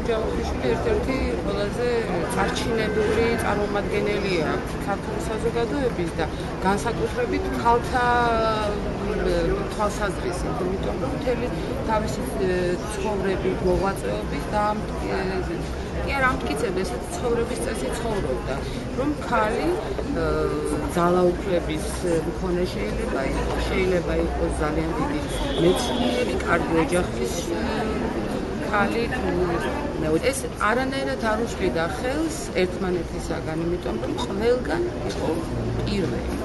ჯავახიშვილი ერთ-ერთი ყველაზე წარჩინებული წარმომადგენელია ქართული საზოგადოების და განსაკუთრებით ქალთა თვალსაზრისით, იმიტომ რომ მთელი თავისი ცხოვრების მოღვაწეობის და კი არ ამტკიცებდა ესეთი ცხოვრების წესი ცხოვრობდა, რომ ქალი ძალაუფლების მქონე შეიძლება იყოს ძალიან დიდი მეცნიერი, კარგი ოჯახის ქალი. ეს არანაირად არ უშლიდა ხელს ერთმანეთისაგან, იმიტომ რომ ყველგან იყო პირველი.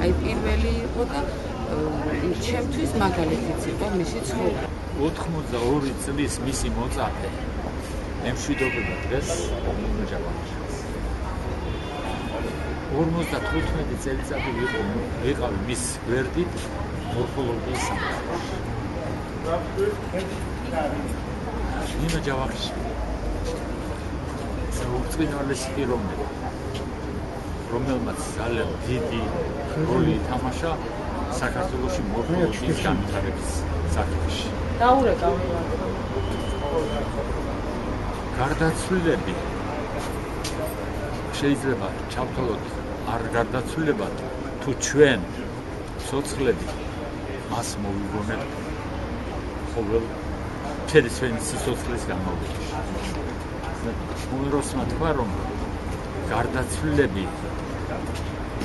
აი პირველი იყო და ჩემთვის მაგალითიც იყო მისი ცხოვრება. 82 წლის მისი მოწაფე ემშვიდობება დღეს ნინო ჯავახიშვილს. 55 წელიწადი ვიყავი მის გვერდით მორფოლოგიის სამსახურში. ნინო ჯავახიშვილი უწყინვალესი პიროვნება, რომელმაც ძალიან დიდი როლი ითამაშა საქართველოში მორფოლოგიის განვითარების საკითხში. გარდაცვლილები შეიძლება ჩავთვალოთ არ გარდაცვლილებად, თუ ჩვენ ცოცხლები მას მოვიგონებთ ყოველ ჩვენი სიცოცხლის განმავლობაში. უმროსმა თქვა, რომ გარდაცვლილები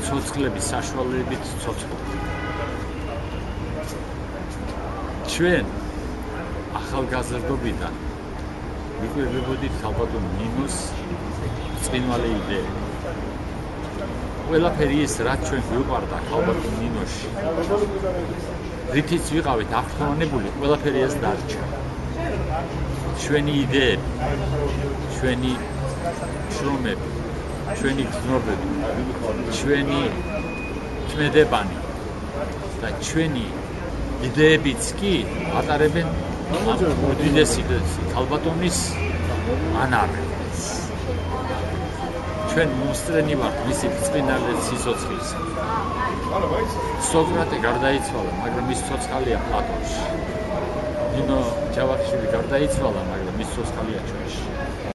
ცოცხლების საშუალებით ცოცხლობენ. ჩვენ ახალგაზრდობიდან ვიკვირდებოდით ალბათ ნინოს ბრწყინვალე იდეები. ყველაფერი ის, რაც ჩვენ გვიყვარდა ალბათ ნინოში, რითიც ვიყავით აღფრთოვანებული, ყველაფერი ეს დარჩა. ჩვენი იდეები, ჩვენი შრომები, ჩვენი გზნობები, ჩვენი თმედებანი და ჩვენი იდეებიც კი ატარებენ უდიდესი ქალბატონის ანაბეჭდებს. ჩვენ მოსწრენი ვართ მისი ბრწყინვალე სიცოცხლის. სოკრატე გარდაიცვალა, მაგრამ ის ცოცხალია პლატონში. ნინო ჯავახიშვილი გარდაიცვალა, მაგრამ ის ცოცხალია ჩვენში.